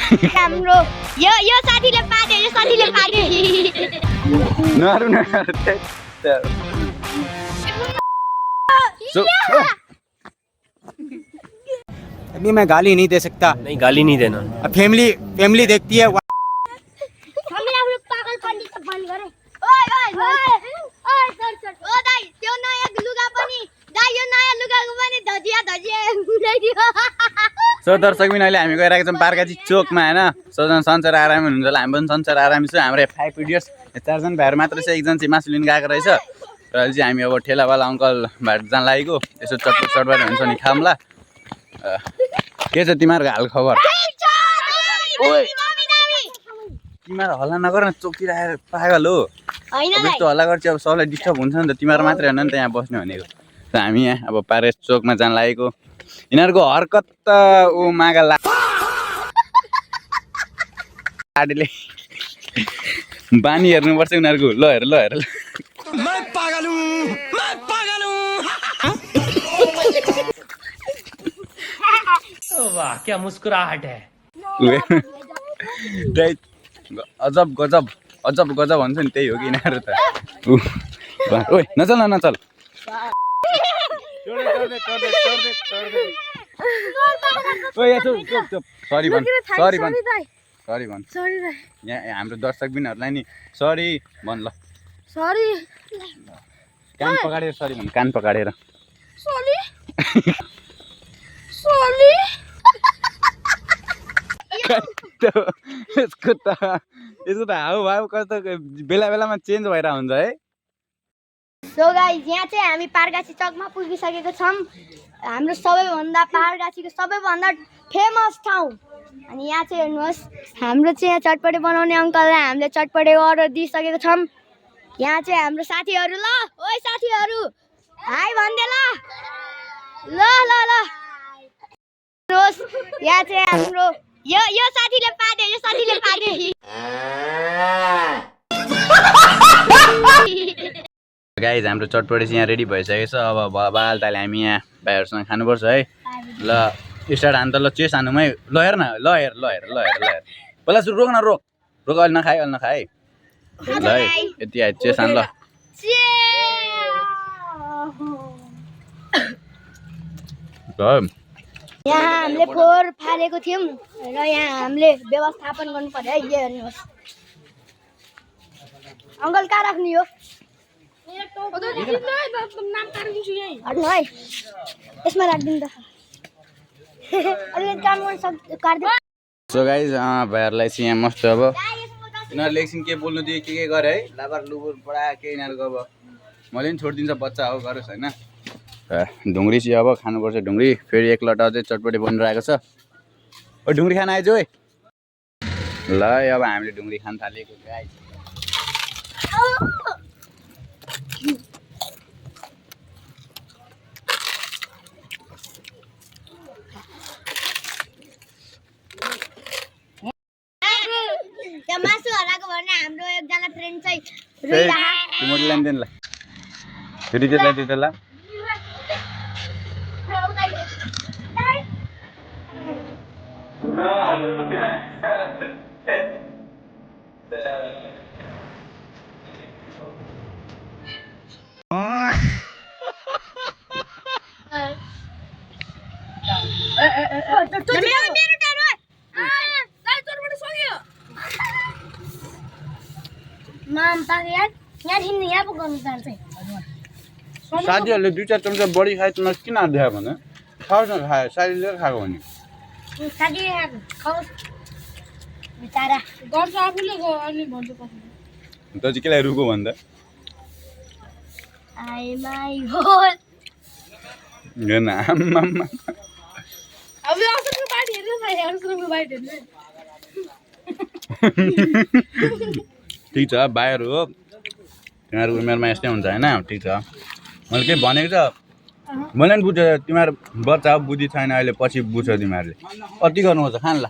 हाम्रो यो साथीले पादे नहारु अभी मैं गाली नहीं दे सकता। नहीं गाली नहीं देना। फैमिली देखती है। हामी आफ्नो पागल पनि त बन्द गरे। ओइ सर ओ दाइ त्यो नयाँ लुगा पनि दाइ यो नयाँ लुगाको पनि धजिया सो दर्शक पनि अहिले हामी गइरहेको छौँ पार्काजी चोकमा हैन। सोजन सञ्चार आरामी हुनुहुन्छ होला, हामी पनि सञ्चार आरामी छौँ। हाम्रो 5 इडियट्स 4 जना भाइहरु मात्र छ, एकजना चाहिँ मासु लिन गएको रहेछ। र अहिले चाहिँ हामी अब ठेलावाला अंकल भेट जान लागेको, यसो चटपट हुन्छ नि खामला। के छ तिमीहरुको हाल खबर? ओइ तिमीहरु हल्ला नगर न, चोकिरहेर पागल हो। हैन दाइ यस्तो हल्ला गर्छ अब सबलाई डिस्टर्ब हुन्छ नि त, तिमीहरु मात्रै हैन नि त यहाँ बस्ने भनेको। त हामी यहाँ अब पारेस चोकमा जान लागेको। यिनीहरुको हरकत त उ मागा लाडीले बानी हेर्नुपर्छ यिनीहरुको। ल हेर मैं पागल हूं। वाह क्या मुस्कुराहट है। अजब गजब भन्छ नि, त्यही हो कि यिनीहरु त। ओइ नचल ओइ चुप सरी भन यहाँ हाम्रो दर्शक बिनहरुलाई नि सरी भन। ल सरी कान पकाडेर सरी भन, कान पकाडेर सरी यसको त हाउभाउ कस्तो बेला चेन्ज भएर हुन्छ है। सो गाइस यहाँ चाहिँ हामी पारगाछी चकमा पुगिसकेको छौँ। हाम्रो सबैभन्दा पारगाछीको सबैभन्दा फेमस ठाउँ। अनि यहाँ चाहिँ हेर्नुहोस्, हाम्रो चाहिँ यहाँ चटपटे बनाउने अङ्कललाई हामीले चटपटे अर्डर दिइसकेको छौँ। यहाँ चाहिँ हाम्रो साथीहरू, ल ओइ साथीहरू हाई भन्दै ल हेर्नुहोस्, यहाँ चाहिँ हाम्रो यो साथीले पादे गाइज हाम्रो चटपटे चाहिँ यहाँ रेडी भइसकेको छ। अब बालताले हामी यहाँ भाइहरूसँग खानुपर्छ है। ल स्टार्ट हान त, ल चेस हानुमै। ल हेर पहिला सुरु रोक अलि नखाए ल है। यति आयो चेस हान। ल यहाँ हामीले फोहोर फालेको थियौँ र यहाँ हामीले व्यवस्थापन गर्नु पर्यो है। यो हेर्नुहोस् अङ्कल कहाँ राख्ने हो? हट्नु है, यसमा राखिदिनु त। अलि काम गर्न काट्दै। सो गाइज भाइहरूलाई चाहिँ यहाँ मस्त। अब यिनीहरूले एकछिन के बोल्नु दियो, के गरे है, लाबर लुबुर बडा के यिनीहरूको। अब मैले पनि छोडिदिन्छ, बच्चा हो गरोस् होइन। ढुङ्ग्री चाहिँ अब खानुपर्छ ढुङ्ग्री। फेरि एक लटा चाहिँ चटपटे बनिरहेको छ। ओ ढुङ्ग्री खान आइज है। ल अब हामीले ढुङ्ग्री खान थालेको गाइज। त्यहाँ मासु हराएको भने हाम्रो एकजना फ्रेन्ड चाहिँ तिमीले ल्याइदिनु ल, फेरि त्यसलाई ल। साथीहरूले 2-4 चम्चा बढी खाए त किन आध्या भने खाओस् न, खायो साथीले खाएको भने त चाहिँ केलाई रुको भन्दा ठिक छ। बाहिर हो तिमीहरूको उमेरमा यस्तै हुन्छ होइन। ठिक छ, मैले के भनेको छ मैले पनि बुझ्छ। तिमीहरू बच्चा हो, बुद्धि छैन अहिले, पछि बुझ्छ तिमीहरूले। कति गर्नुपर्छ खान ल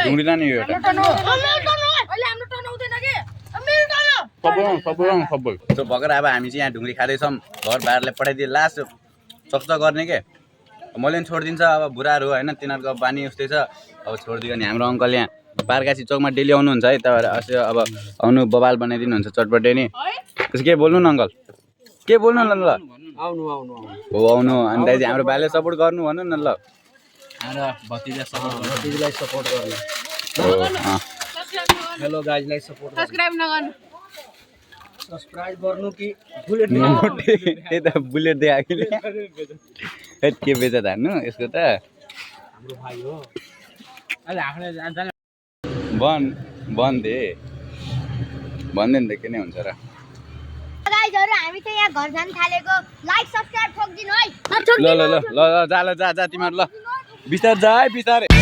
ढुङ्ग्री लाने यो एउटा सबै त्यो भएर अब हामी चाहिँ यहाँ ढुङ्ग्री खाँदैछौँ। घर बाहिरलाई पठाइदिए लास्ट चक्च गर्ने के मैले पनि छोडिदिन्छ अब बुढाहरू होइन तिनीहरूको बानी उस्तै छ अब छोडिदियो नि हाम्रो अङ्कल यहाँ पारगाछी चोकमा डेली आउनुहुन्छ है तपाईँहरू अस्ति अब आउनु बबाल बनाइदिनुहुन्छ चटपटे नि त्यसो के बोल्नु न अङ्कल के बोल्नु न ल आउनु आउनु हो आउनु अनि दाइजी हाम्रो भाइले सपोर्ट गर्नु भन्नु न ल हाम्रो भतिजालाई सपोर्ट गर्नु हो हेलो गाइजलाई सपोर्ट सब्सक्राइब गर्नु कि त्यही त बुलेट देखाएको नि के बेच धान्नु यसको त हाम्रो भाइ हो अहिले आफूले जान्छ भनिदिए भन्दैन त के नै हुन्छ र गाइजहरु हामी चाहिँ यहाँ घर जान थालेको लाइक सब्स्क्राइब ठोकिदिनु है ल ल ल ल जा ल जा तिमीहरू ल बिस्तार जा है बिस्तारै